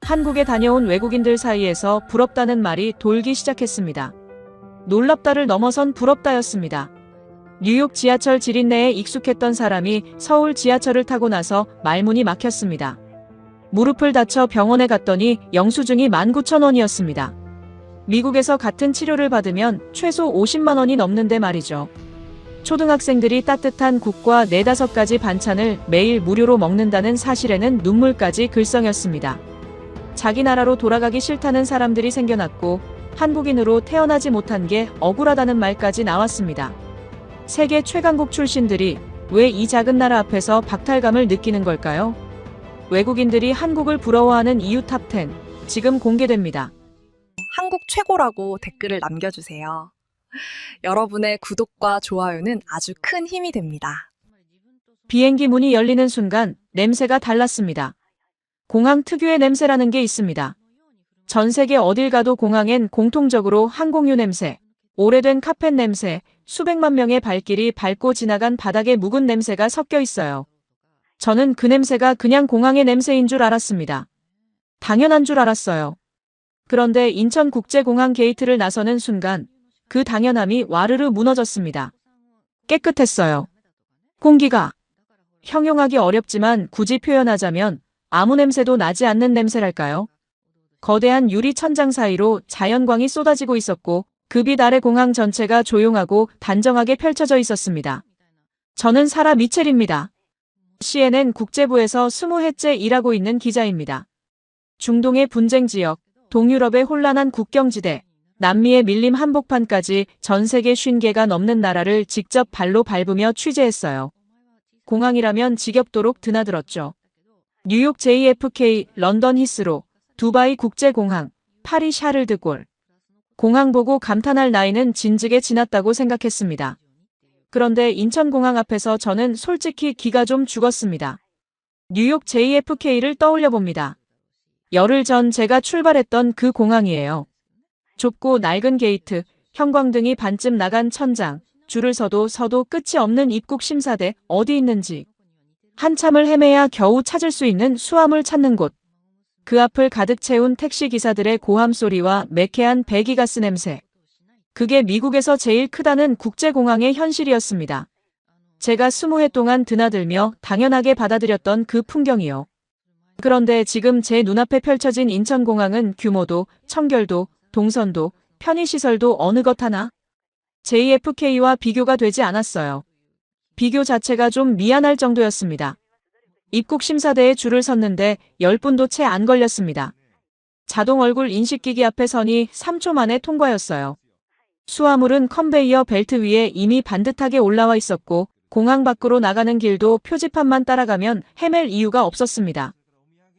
한국에 다녀온 외국인들 사이에서 부럽다는 말이 돌기 시작했습니다. 놀랍다를 넘어선 부럽다였습니다. 뉴욕 지하철 지린내에 익숙했던 사람이 서울 지하철을 타고 나서 말문이 막혔습니다. 무릎을 다쳐 병원에 갔더니 영수증이 19,000원이었습니다. 미국에서 같은 치료를 받으면 최소 50만 원이 넘는데 말이죠. 초등학생들이 따뜻한 국과 4-5가지 반찬을 매일 무료로 먹는다는 사실에는 눈물까지 글썽였습니다. 자기 나라로 돌아가기 싫다는 사람들이 생겨났고 한국인으로 태어나지 못한 게 억울하다는 말까지 나왔습니다. 세계 최강국 출신들이 왜 이 작은 나라 앞에서 박탈감을 느끼는 걸까요? 외국인들이 한국을 부러워하는 이유 탑10 지금 공개됩니다. 한국 최고라고 댓글을 남겨주세요. 여러분의 구독과 좋아요는 아주 큰 힘이 됩니다. 비행기 문이 열리는 순간 냄새가 달랐습니다. 공항 특유의 냄새라는 게 있습니다. 전 세계 어딜 가도 공항엔 공통적으로 항공유 냄새, 오래된 카펫 냄새, 수백만 명의 발길이 밟고 지나간 바닥에 묵은 냄새가 섞여 있어요. 저는 그 냄새가 그냥 공항의 냄새인 줄 알았습니다. 당연한 줄 알았어요. 그런데 인천국제공항 게이트를 나서는 순간 그 당연함이 와르르 무너졌습니다. 깨끗했어요. 공기가 형용하기 어렵지만 굳이 표현하자면 아무 냄새도 나지 않는 냄새랄까요? 거대한 유리 천장 사이로 자연광이 쏟아지고 있었고 그 빛 아래 공항 전체가 조용하고 단정하게 펼쳐져 있었습니다. 저는 사라 미첼입니다. CNN 국제부에서 20해째 일하고 있는 기자입니다. 중동의 분쟁 지역, 동유럽의 혼란한 국경지대, 남미의 밀림 한복판까지 전 세계 50개가 넘는 나라를 직접 발로 밟으며 취재했어요. 공항이라면 지겹도록 드나들었죠. 뉴욕 JFK, 런던 히스로, 두바이 국제공항, 파리 샤를드골. 공항 보고 감탄할 나이는 진즉에 지났다고 생각했습니다. 그런데 인천공항 앞에서 저는 솔직히 기가 좀 죽었습니다. 뉴욕 JFK를 떠올려 봅니다. 열흘 전 제가 출발했던 그 공항이에요. 좁고 낡은 게이트, 형광등이 반쯤 나간 천장, 줄을 서도 끝이 없는 입국 심사대, 어디 있는지. 한참을 헤매야 겨우 찾을 수 있는 수화물 찾는 곳. 그 앞을 가득 채운 택시 기사들의 고함 소리와 매캐한 배기가스 냄새. 그게 미국에서 제일 크다는 국제공항의 현실이었습니다. 제가 20해 동안 드나들며 당연하게 받아들였던 그 풍경이요. 그런데 지금 제 눈앞에 펼쳐진 인천공항은 규모도, 청결도, 동선도, 편의시설도 어느 것 하나 JFK와 비교가 되지 않았어요. 비교 자체가 좀 미안할 정도였습니다. 입국 심사대에 줄을 섰는데 10분도 채 안 걸렸습니다. 자동 얼굴 인식기기 앞에 서니 3초 만에 통과였어요. 수화물은 컨베이어 벨트 위에 이미 반듯하게 올라와 있었고 공항 밖으로 나가는 길도 표지판만 따라가면 헤맬 이유가 없었습니다.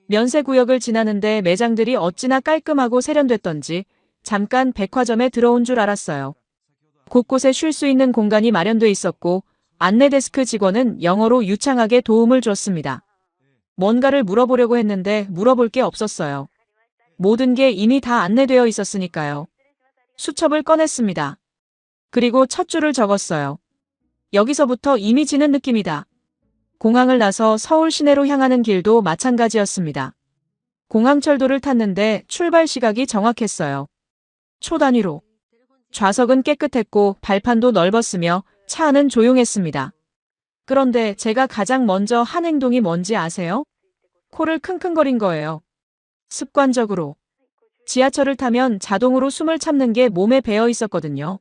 면세구역을 지나는데 매장들이 어찌나 깔끔하고 세련됐던지 잠깐 백화점에 들어온 줄 알았어요. 곳곳에 쉴 수 있는 공간이 마련돼 있었고 안내 데스크 직원은 영어로 유창하게 도움을 줬습니다. 뭔가를 물어보려고 했는데 물어볼 게 없었어요. 모든 게 이미 다 안내되어 있었으니까요. 수첩을 꺼냈습니다. 그리고 첫 줄을 적었어요. 여기서부터 이미 지는 느낌이다. 공항을 나서 서울 시내로 향하는 길도 마찬가지였습니다. 공항철도를 탔는데 출발 시각이 정확했어요. 초 단위로. 좌석은 깨끗했고 발판도 넓었으며 차 안은 조용했습니다. 그런데 제가 가장 먼저 한 행동이 뭔지 아세요? 코를 킁킁거린 거예요. 습관적으로. 지하철을 타면 자동으로 숨을 참는 게 몸에 배어 있었거든요.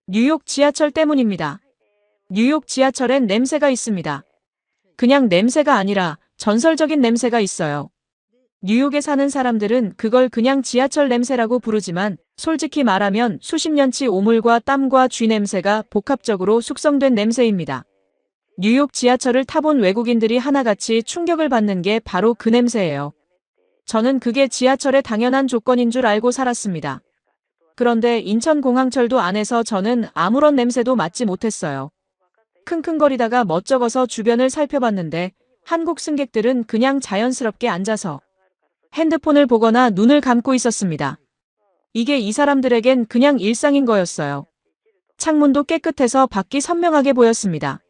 뉴욕 지하철 때문입니다. 뉴욕 지하철엔 냄새가 있습니다. 그냥 냄새가 아니라 전설적인 냄새가 있어요. 뉴욕에 사는 사람들은 그걸 그냥 지하철 냄새라고 부르지만 솔직히 말하면 수십 년치 오물과 땀과 쥐 냄새가 복합적으로 숙성된 냄새입니다. 뉴욕 지하철을 타본 외국인들이 하나같이 충격을 받는 게 바로 그 냄새예요. 저는 그게 지하철의 당연한 조건인 줄 알고 살았습니다. 그런데 인천공항철도 안에서 저는 아무런 냄새도 맡지 못했어요. 킁킁거리다가 멋쩍어서 주변을 살펴봤는데 한국 승객들은 그냥 자연스럽게 앉아서 핸드폰을 보거나 눈을 감고 있었습니다. 이게 이 사람들에겐 그냥 일상인 거였어요. 창문도 깨끗해서 밖이 선명하게 보였습니다.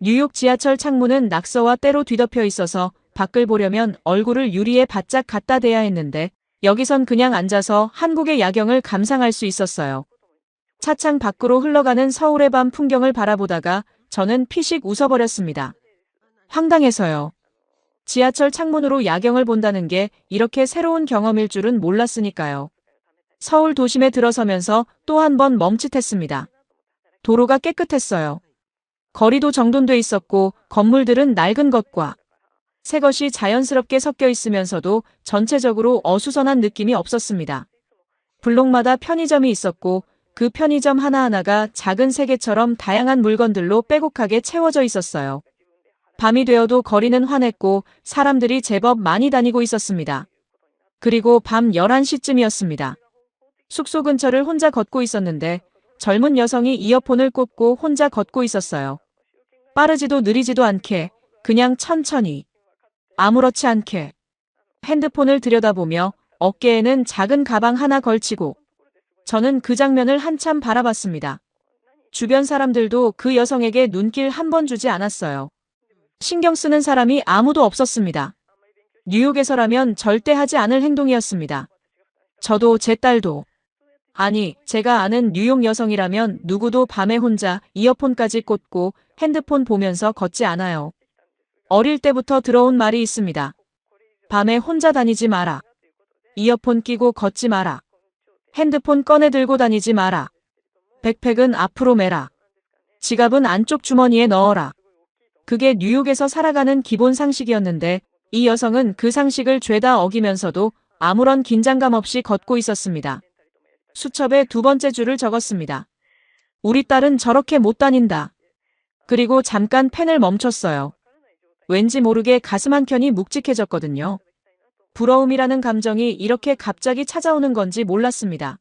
뉴욕 지하철 창문은 낙서와 때로 뒤덮여 있어서 밖을 보려면 얼굴을 유리에 바짝 갖다 대야 했는데 여기선 그냥 앉아서 한국의 야경을 감상할 수 있었어요. 차창 밖으로 흘러가는 서울의 밤 풍경을 바라보다가 저는 피식 웃어버렸습니다. 황당해서요. 지하철 창문으로 야경을 본다는 게 이렇게 새로운 경험일 줄은 몰랐으니까요. 서울 도심에 들어서면서 또 한 번 멈칫했습니다. 도로가 깨끗했어요. 거리도 정돈돼 있었고 건물들은 낡은 것과 새 것이 자연스럽게 섞여 있으면서도 전체적으로 어수선한 느낌이 없었습니다. 블록마다 편의점이 있었고 그 편의점 하나하나가 작은 세계처럼 다양한 물건들로 빼곡하게 채워져 있었어요. 밤이 되어도 거리는 환했고 사람들이 제법 많이 다니고 있었습니다. 그리고 밤 11시쯤이었습니다. 숙소 근처를 혼자 걷고 있었는데 젊은 여성이 이어폰을 꽂고 혼자 걷고 있었어요. 빠르지도 느리지도 않게 그냥 천천히 아무렇지 않게 핸드폰을 들여다보며 어깨에는 작은 가방 하나 걸치고 저는 그 장면을 한참 바라봤습니다. 주변 사람들도 그 여성에게 눈길 한 번 주지 않았어요. 신경 쓰는 사람이 아무도 없었습니다. 뉴욕에서라면 절대 하지 않을 행동이었습니다. 저도 제 딸도 아니 제가 아는 뉴욕 여성이라면 누구도 밤에 혼자 이어폰까지 꽂고 핸드폰 보면서 걷지 않아요. 어릴 때부터 들어온 말이 있습니다. 밤에 혼자 다니지 마라. 이어폰 끼고 걷지 마라. 핸드폰 꺼내 들고 다니지 마라. 백팩은 앞으로 매라. 지갑은 안쪽 주머니에 넣어라. 그게 뉴욕에서 살아가는 기본 상식이었는데 이 여성은 그 상식을 죄다 어기면서도 아무런 긴장감 없이 걷고 있었습니다. 수첩에 두 번째 줄을 적었습니다. 우리 딸은 저렇게 못 다닌다. 그리고 잠깐 펜을 멈췄어요. 왠지 모르게 가슴 한켠이 묵직해졌거든요. 부러움이라는 감정이 이렇게 갑자기 찾아오는 건지 몰랐습니다.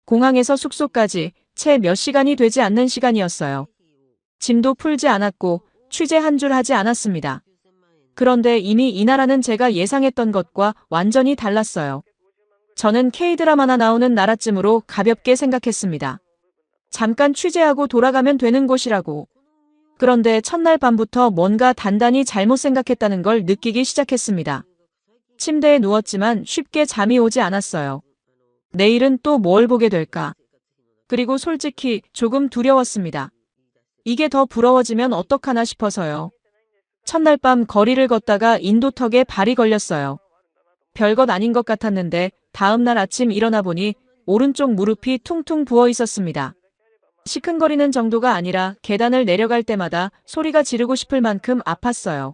공항에서 숙소까지 채 몇 시간이 되지 않는 시간이었어요. 짐도 풀지 않았고 취재 한 줄 하지 않았습니다. 그런데 이미 이 나라는 제가 예상했던 것과 완전히 달랐어요. 저는 K-드라마나 나오는 나라쯤으로 가볍게 생각했습니다. 잠깐 취재하고 돌아가면 되는 곳이라고. 그런데 첫날 밤부터 뭔가 단단히 잘못 생각했다는 걸 느끼기 시작했습니다. 침대에 누웠지만 쉽게 잠이 오지 않았어요. 내일은 또 뭘 보게 될까? 그리고 솔직히 조금 두려웠습니다. 이게 더 부러워지면 어떡하나 싶어서요. 첫날 밤 거리를 걷다가 인도턱에 발이 걸렸어요. 별것 아닌 것 같았는데 다음날 아침 일어나 보니 오른쪽 무릎이 퉁퉁 부어 있었습니다. 시큰거리는 정도가 아니라 계단을 내려갈 때마다 소리가 지르고 싶을 만큼 아팠어요.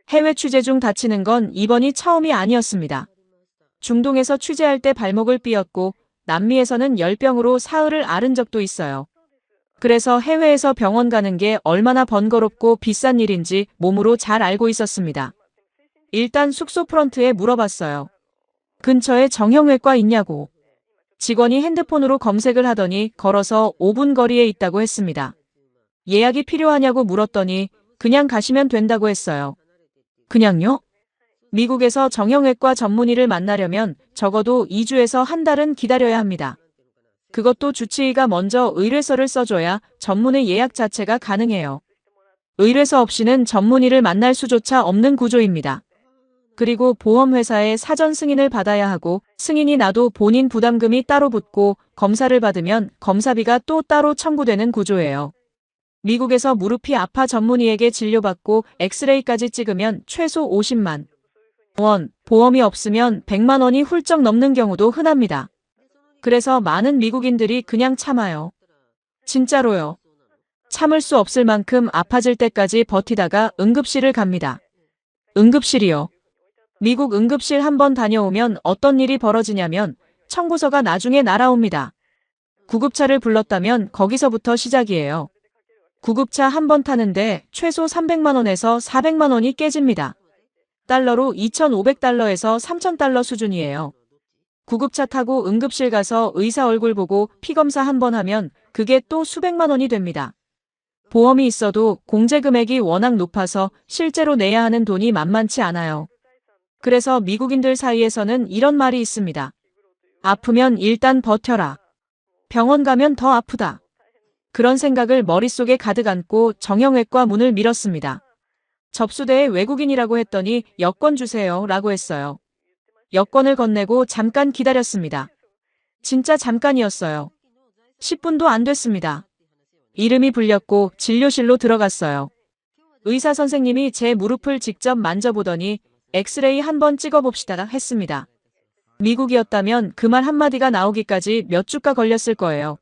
해외 취재 중 다치는 건 이번이 처음이 아니었습니다. 중동에서 취재할 때 발목을 삐었고 남미에서는 열병으로 사흘을 앓은 적도 있어요. 그래서 해외에서 병원 가는 게 얼마나 번거롭고 비싼 일인지 몸으로 잘 알고 있었습니다. 일단 숙소 프런트에 물어봤어요. 근처에 정형외과 있냐고. 직원이 핸드폰으로 검색을 하더니 걸어서 5분 거리에 있다고 했습니다. 예약이 필요하냐고 물었더니 그냥 가시면 된다고 했어요. 그냥요? 미국에서 정형외과 전문의를 만나려면 적어도 2주에서 한 달은 기다려야 합니다. 그것도 주치의가 먼저 의뢰서를 써줘야 전문의 예약 자체가 가능해요. 의뢰서 없이는 전문의를 만날 수조차 없는 구조입니다. 그리고 보험회사에 사전 승인을 받아야 하고 승인이 나도 본인 부담금이 따로 붙고 검사를 받으면 검사비가 또 따로 청구되는 구조예요. 미국에서 무릎이 아파 전문의에게 진료받고 엑스레이까지 찍으면 최소 50만 원, 보험이 없으면 100만 원이 훌쩍 넘는 경우도 흔합니다. 그래서 많은 미국인들이 그냥 참아요. 진짜로요. 참을 수 없을 만큼 아파질 때까지 버티다가 응급실을 갑니다. 응급실이요. 미국 응급실 한번 다녀오면 어떤 일이 벌어지냐면 청구서가 나중에 날아옵니다. 구급차를 불렀다면 거기서부터 시작이에요. 구급차 한 번 타는데 최소 300만 원에서 400만 원이 깨집니다. 달러로 2,500달러에서 3,000달러 수준이에요. 구급차 타고 응급실 가서 의사 얼굴 보고 피검사 한 번 하면 그게 또 수백만 원이 됩니다. 보험이 있어도 공제 금액이 워낙 높아서 실제로 내야 하는 돈이 만만치 않아요. 그래서 미국인들 사이에서는 이런 말이 있습니다. 아프면 일단 버텨라. 병원 가면 더 아프다. 그런 생각을 머릿속에 가득 안고 정형외과 문을 밀었습니다. 접수대에 외국인이라고 했더니 여권 주세요 라고 했어요. 여권을 건네고 잠깐 기다렸습니다. 진짜 잠깐이었어요. 10분도 안 됐습니다. 이름이 불렸고 진료실로 들어갔어요. 의사 선생님이 제 무릎을 직접 만져보더니 엑스레이 한번 찍어봅시다 했습니다. 미국이었다면 그 말 한마디가 나오기까지 몇 주가 걸렸을 거예요.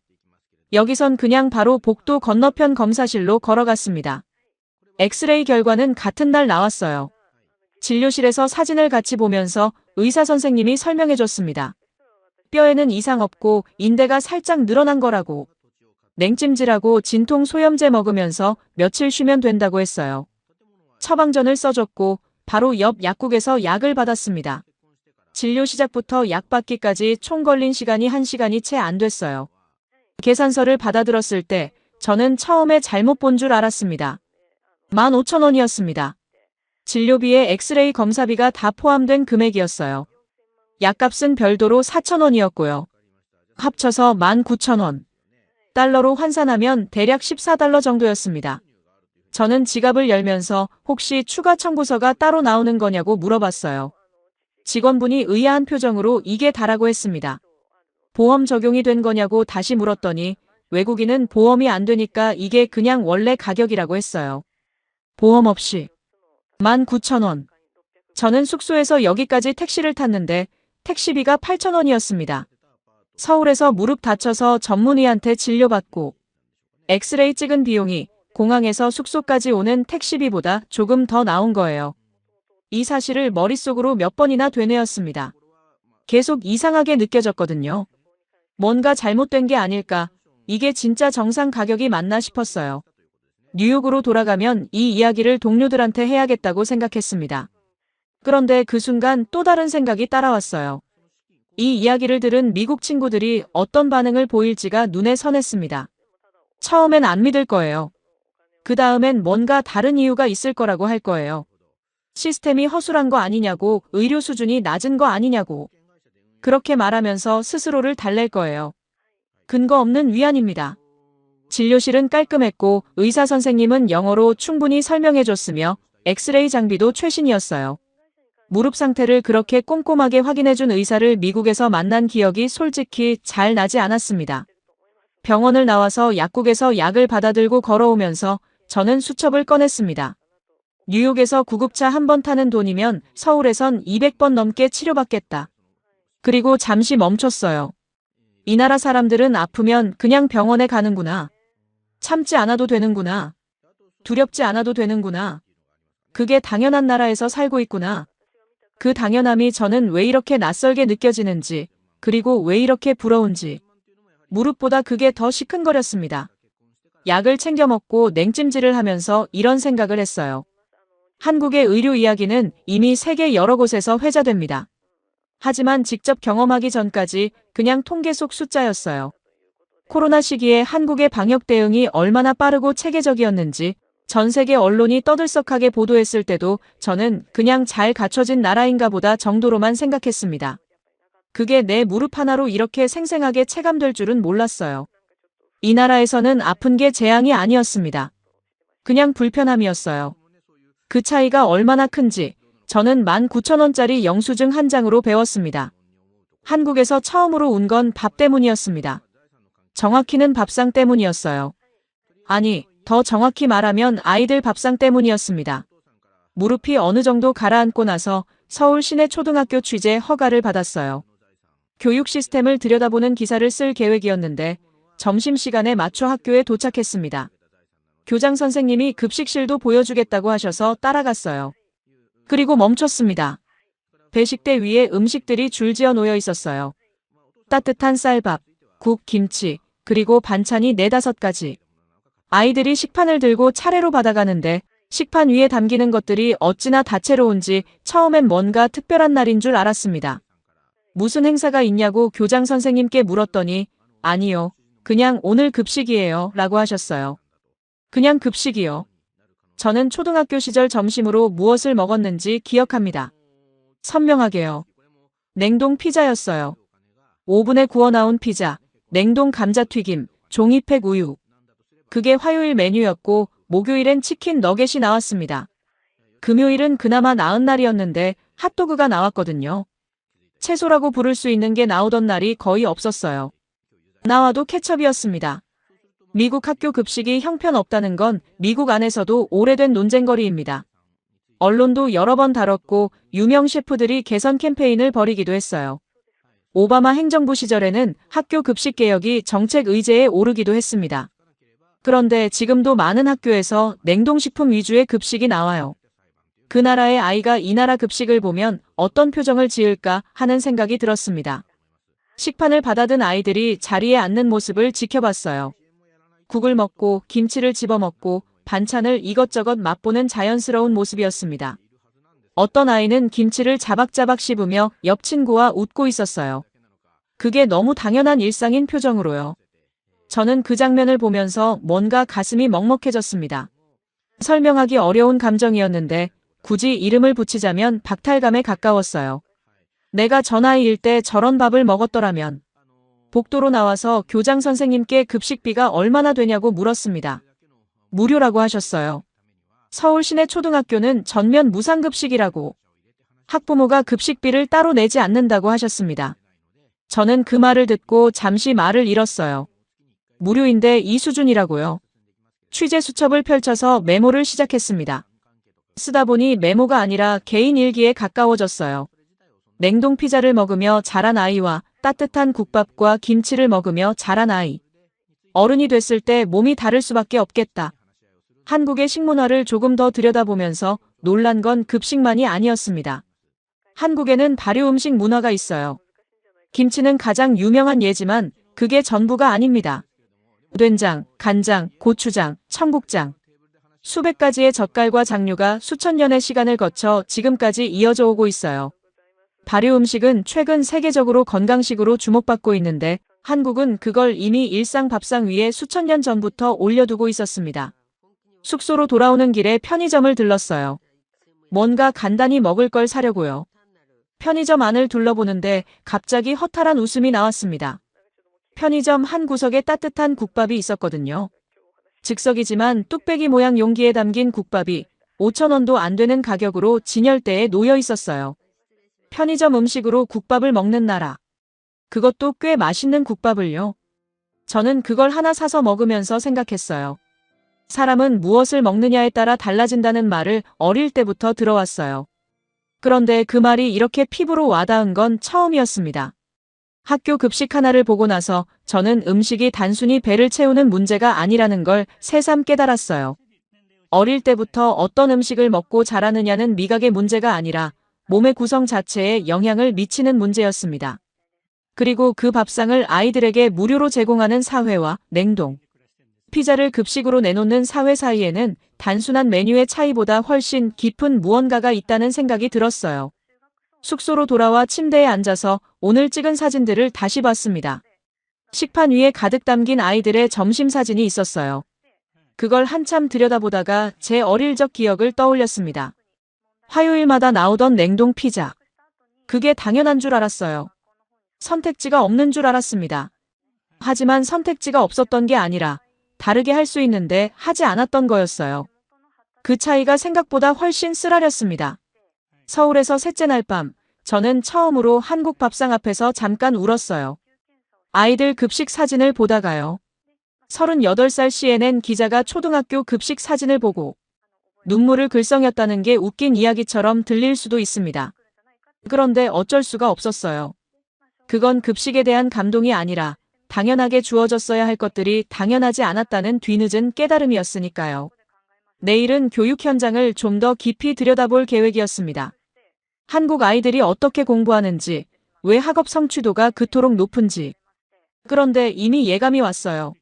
여기선 그냥 바로 복도 건너편 검사실로 걸어갔습니다. 엑스레이 결과는 같은 날 나왔어요. 진료실에서 사진을 같이 보면서 의사 선생님이 설명해줬습니다. 뼈에는 이상 없고 인대가 살짝 늘어난 거라고. 냉찜질하고 진통 소염제 먹으면서 며칠 쉬면 된다고 했어요. 처방전을 써줬고 바로 옆 약국에서 약을 받았습니다. 진료 시작부터 약 받기까지 총 걸린 시간이 1시간이 채 안 됐어요. 계산서를 받아들었을 때 저는 처음에 잘못 본 줄 알았습니다. 15,000원이었습니다. 진료비에 엑스레이 검사비가 다 포함된 금액이었어요. 약값은 별도로 4,000원이었고요. 합쳐서 19,000원. 달러로 환산하면 대략 14달러 정도였습니다. 저는 지갑을 열면서 혹시 추가 청구서가 따로 나오는 거냐고 물어봤어요. 직원분이 의아한 표정으로 이게 다라고 했습니다. 보험 적용이 된 거냐고 다시 물었더니 외국인은 보험이 안 되니까 이게 그냥 원래 가격이라고 했어요. 보험 없이 19,000원. 저는 숙소에서 여기까지 택시를 탔는데 택시비가 8,000원이었습니다. 서울에서 무릎 다쳐서 전문의한테 진료받고 엑스레이 찍은 비용이 공항에서 숙소까지 오는 택시비보다 조금 더 나온 거예요. 이 사실을 머릿속으로 몇 번이나 되뇌었습니다. 계속 이상하게 느껴졌거든요. 뭔가 잘못된 게 아닐까, 이게 진짜 정상 가격이 맞나 싶었어요. 뉴욕으로 돌아가면 이 이야기를 동료들한테 해야겠다고 생각했습니다. 그런데 그 순간 또 다른 생각이 따라왔어요. 이 이야기를 들은 미국 친구들이 어떤 반응을 보일지가 눈에 선했습니다. 처음엔 안 믿을 거예요. 그 다음엔 뭔가 다른 이유가 있을 거라고 할 거예요. 시스템이 허술한 거 아니냐고, 의료 수준이 낮은 거 아니냐고. 그렇게 말하면서 스스로를 달랠 거예요. 근거 없는 위안입니다. 진료실은 깔끔했고 의사 선생님은 영어로 충분히 설명해줬으며 엑스레이 장비도 최신이었어요. 무릎 상태를 그렇게 꼼꼼하게 확인해준 의사를 미국에서 만난 기억이 솔직히 잘 나지 않았습니다. 병원을 나와서 약국에서 약을 받아들고 걸어오면서 저는 수첩을 꺼냈습니다. 뉴욕에서 구급차 한 번 타는 돈이면 서울에선 200번 넘게 치료받겠다. 그리고 잠시 멈췄어요. 이 나라 사람들은 아프면 그냥 병원에 가는구나. 참지 않아도 되는구나. 두렵지 않아도 되는구나. 그게 당연한 나라에서 살고 있구나. 그 당연함이 저는 왜 이렇게 낯설게 느껴지는지, 그리고 왜 이렇게 부러운지. 무릎보다 그게 더 시큰거렸습니다. 약을 챙겨 먹고 냉찜질을 하면서 이런 생각을 했어요. 한국의 의료 이야기는 이미 세계 여러 곳에서 회자됩니다. 하지만 직접 경험하기 전까지 그냥 통계 속 숫자였어요. 코로나 시기에 한국의 방역 대응이 얼마나 빠르고 체계적이었는지 전 세계 언론이 떠들썩하게 보도했을 때도 저는 그냥 잘 갖춰진 나라인가 보다 정도로만 생각했습니다. 그게 내 무릎 하나로 이렇게 생생하게 체감될 줄은 몰랐어요. 이 나라에서는 아픈 게 재앙이 아니었습니다. 그냥 불편함이었어요. 그 차이가 얼마나 큰지 저는 19,000원짜리 영수증 한 장으로 배웠습니다. 한국에서 처음으로 운 건 밥 때문이었습니다. 정확히는 밥상 때문이었어요. 아니, 더 정확히 말하면 아이들 밥상 때문이었습니다. 무릎이 어느 정도 가라앉고 나서 서울 시내 초등학교 취재 허가를 받았어요. 교육 시스템을 들여다보는 기사를 쓸 계획이었는데 점심시간에 맞춰 학교에 도착했습니다. 교장 선생님이 급식실도 보여주겠다고 하셔서 따라갔어요. 그리고 멈췄습니다. 배식대 위에 음식들이 줄지어 놓여 있었어요. 따뜻한 쌀밥, 국, 김치, 그리고 반찬이 4-5가지. 아이들이 식판을 들고 차례로 받아가는데 식판 위에 담기는 것들이 어찌나 다채로운지 처음엔 뭔가 특별한 날인 줄 알았습니다. 무슨 행사가 있냐고 교장 선생님께 물었더니 아니요, 그냥 오늘 급식이에요 라고 하셨어요. 그냥 급식이요. 저는 초등학교 시절 점심으로 무엇을 먹었는지 기억합니다. 선명하게요. 냉동 피자였어요. 오븐에 구워 나온 피자, 냉동 감자튀김, 종이팩 우유. 그게 화요일 메뉴였고 목요일엔 치킨 너겟이 나왔습니다. 금요일은 그나마 나은 날이었는데 핫도그가 나왔거든요. 채소라고 부를 수 있는 게 나오던 날이 거의 없었어요. 나와도 케첩이었습니다. 미국 학교 급식이 형편없다는 건 미국 안에서도 오래된 논쟁거리입니다. 언론도 여러 번 다뤘고 유명 셰프들이 개선 캠페인을 벌이기도 했어요. 오바마 행정부 시절에는 학교 급식 개혁이 정책 의제에 오르기도 했습니다. 그런데 지금도 많은 학교에서 냉동식품 위주의 급식이 나와요. 그 나라의 아이가 이 나라 급식을 보면 어떤 표정을 지을까 하는 생각이 들었습니다. 식판을 받아든 아이들이 자리에 앉는 모습을 지켜봤어요. 국을 먹고 김치를 집어먹고 반찬을 이것저것 맛보는 자연스러운 모습이었습니다. 어떤 아이는 김치를 자박자박 씹으며 옆 친구와 웃고 있었어요. 그게 너무 당연한 일상인 표정으로요. 저는 그 장면을 보면서 뭔가 가슴이 먹먹해졌습니다. 설명하기 어려운 감정이었는데 굳이 이름을 붙이자면 박탈감에 가까웠어요. 내가 저 나이일 때 저런 밥을 먹었더라면. 복도로 나와서 교장 선생님께 급식비가 얼마나 되냐고 물었습니다. 무료라고 하셨어요. 서울 시내 초등학교는 전면 무상급식이라고. 학부모가 급식비를 따로 내지 않는다고 하셨습니다. 저는 그 말을 듣고 잠시 말을 잃었어요. 무료인데 이 수준이라고요. 취재 수첩을 펼쳐서 메모를 시작했습니다. 쓰다 보니 메모가 아니라 개인 일기에 가까워졌어요. 냉동 피자를 먹으며 자란 아이와 따뜻한 국밥과 김치를 먹으며 자란 아이. 어른이 됐을 때 몸이 다를 수밖에 없겠다. 한국의 식문화를 조금 더 들여다보면서 놀란 건 급식만이 아니었습니다. 한국에는 발효 음식 문화가 있어요. 김치는 가장 유명한 예지만 그게 전부가 아닙니다. 된장, 간장, 고추장, 청국장. 수백 가지의 젓갈과 장류가 수천 년의 시간을 거쳐 지금까지 이어져 오고 있어요. 발효 음식은 최근 세계적으로 건강식으로 주목받고 있는데 한국은 그걸 이미 일상 밥상 위에 수천 년 전부터 올려두고 있었습니다. 숙소로 돌아오는 길에 편의점을 들렀어요. 뭔가 간단히 먹을 걸 사려고요. 편의점 안을 둘러보는데 갑자기 허탈한 웃음이 나왔습니다. 편의점 한 구석에 따뜻한 국밥이 있었거든요. 즉석이지만 뚝배기 모양 용기에 담긴 국밥이 5,000원도 안 되는 가격으로 진열대에 놓여 있었어요. 편의점 음식으로 국밥을 먹는 나라. 그것도 꽤 맛있는 국밥을요. 저는 그걸 하나 사서 먹으면서 생각했어요. 사람은 무엇을 먹느냐에 따라 달라진다는 말을 어릴 때부터 들어왔어요. 그런데 그 말이 이렇게 피부로 와닿은 건 처음이었습니다. 학교 급식 하나를 보고 나서 저는 음식이 단순히 배를 채우는 문제가 아니라는 걸 새삼 깨달았어요. 어릴 때부터 어떤 음식을 먹고 자라느냐는 미각의 문제가 아니라 몸의 구성 자체에 영향을 미치는 문제였습니다. 그리고 그 밥상을 아이들에게 무료로 제공하는 사회와 냉동, 피자를 급식으로 내놓는 사회 사이에는 단순한 메뉴의 차이보다 훨씬 깊은 무언가가 있다는 생각이 들었어요. 숙소로 돌아와 침대에 앉아서 오늘 찍은 사진들을 다시 봤습니다. 식판 위에 가득 담긴 아이들의 점심 사진이 있었어요. 그걸 한참 들여다보다가 제 어릴 적 기억을 떠올렸습니다. 화요일마다 나오던 냉동 피자. 그게 당연한 줄 알았어요. 선택지가 없는 줄 알았습니다. 하지만 선택지가 없었던 게 아니라 다르게 할 수 있는데 하지 않았던 거였어요. 그 차이가 생각보다 훨씬 쓰라렸습니다. 서울에서 셋째 날 밤, 저는 처음으로 한국 밥상 앞에서 잠깐 울었어요. 아이들 급식 사진을 보다가요. 38살 CNN 기자가 초등학교 급식 사진을 보고 눈물을 글썽였다는 게 웃긴 이야기처럼 들릴 수도 있습니다. 그런데 어쩔 수가 없었어요. 그건 급식에 대한 감동이 아니라 당연하게 주어졌어야 할 것들이 당연하지 않았다는 뒤늦은 깨달음이었으니까요. 내일은 교육 현장을 좀 더 깊이 들여다볼 계획이었습니다. 한국 아이들이 어떻게 공부하는지, 왜 학업 성취도가 그토록 높은지. 그런데 이미 예감이 왔어요.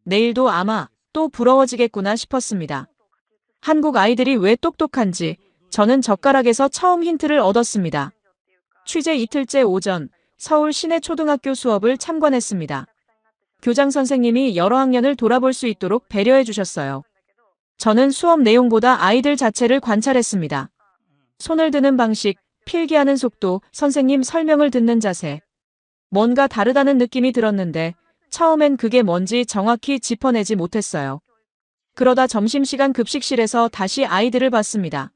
내일도 아마 또 부러워지겠구나 싶었습니다. 한국 아이들이 왜 똑똑한지 저는 젓가락에서 처음 힌트를 얻었습니다. 취재 이틀째 오전 서울 시내 초등학교 수업을 참관했습니다. 교장 선생님이 여러 학년을 돌아볼 수 있도록 배려해 주셨어요. 저는 수업 내용보다 아이들 자체를 관찰했습니다. 손을 드는 방식, 필기하는 속도, 선생님 설명을 듣는 자세. 뭔가 다르다는 느낌이 들었는데 처음엔 그게 뭔지 정확히 짚어내지 못했어요. 그러다 점심시간 급식실에서 다시 아이들을 봤습니다.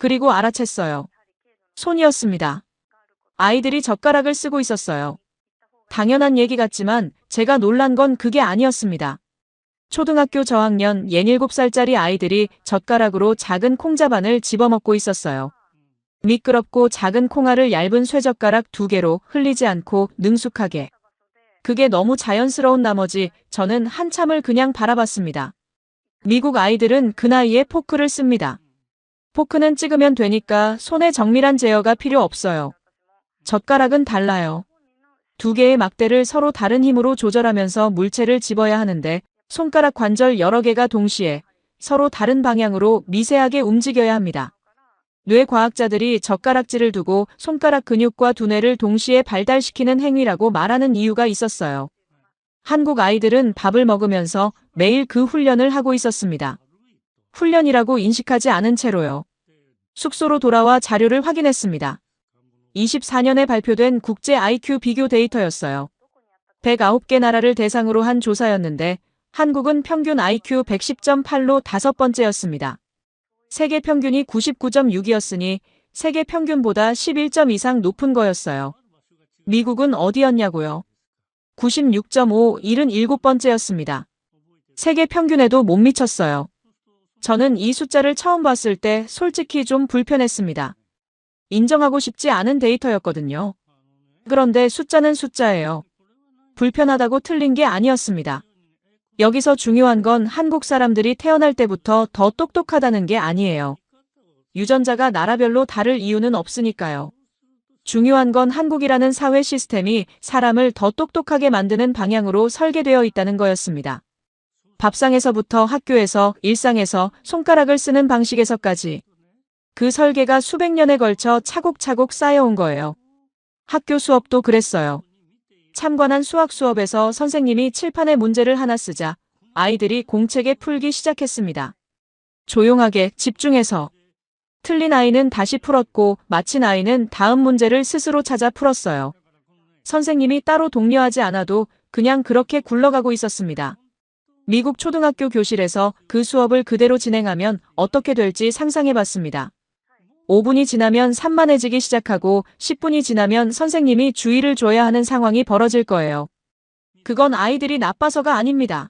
그리고 알아챘어요. 손이었습니다. 아이들이 젓가락을 쓰고 있었어요. 당연한 얘기 같지만 제가 놀란 건 그게 아니었습니다. 초등학교 저학년 17살짜리 아이들이 젓가락으로 작은 콩자반을 집어먹고 있었어요. 미끄럽고 작은 콩알을 얇은 쇠젓가락 2개로 흘리지 않고 능숙하게. 그게 너무 자연스러운 나머지 저는 한참을 그냥 바라봤습니다. 미국 아이들은 그 나이에 포크를 씁니다. 포크는 찍으면 되니까 손에 정밀한 제어가 필요 없어요. 젓가락은 달라요. 2개의 막대를 서로 다른 힘으로 조절하면서 물체를 집어야 하는데 손가락 관절 여러 개가 동시에 서로 다른 방향으로 미세하게 움직여야 합니다. 뇌과학자들이 젓가락질을 두고 손가락 근육과 두뇌를 동시에 발달시키는 행위라고 말하는 이유가 있었어요. 한국 아이들은 밥을 먹으면서 매일 그 훈련을 하고 있었습니다. 훈련이라고 인식하지 않은 채로요. 숙소로 돌아와 자료를 확인했습니다. 24년에 발표된 국제 IQ 비교 데이터였어요. 109개 나라를 대상으로 한 조사였는데 한국은 평균 IQ 110.8로 5번째였습니다. 세계 평균이 99.6이었으니 세계 평균보다 11점 이상 높은 거였어요. 미국은 어디였냐고요? 96.5, 77번째였습니다. 세계 평균에도 못 미쳤어요. 저는 이 숫자를 처음 봤을 때 솔직히 좀 불편했습니다. 인정하고 싶지 않은 데이터였거든요. 그런데 숫자는 숫자예요. 불편하다고 틀린 게 아니었습니다. 여기서 중요한 건 한국 사람들이 태어날 때부터 더 똑똑하다는 게 아니에요. 유전자가 나라별로 다를 이유는 없으니까요. 중요한 건 한국이라는 사회 시스템이 사람을 더 똑똑하게 만드는 방향으로 설계되어 있다는 거였습니다. 밥상에서부터 학교에서, 일상에서, 손가락을 쓰는 방식에서까지. 그 설계가 수백 년에 걸쳐 차곡차곡 쌓여온 거예요. 학교 수업도 그랬어요. 참관한 수학 수업에서 선생님이 칠판에 문제를 하나 쓰자 아이들이 공책에 풀기 시작했습니다. 조용하게 집중해서. 틀린 아이는 다시 풀었고 맞힌 아이는 다음 문제를 스스로 찾아 풀었어요. 선생님이 따로 독려하지 않아도 그냥 그렇게 굴러가고 있었습니다. 미국 초등학교 교실에서 그 수업을 그대로 진행하면 어떻게 될지 상상해봤습니다. 5분이 지나면 산만해지기 시작하고 10분이 지나면 선생님이 주의를 줘야 하는 상황이 벌어질 거예요. 그건 아이들이 나빠서가 아닙니다.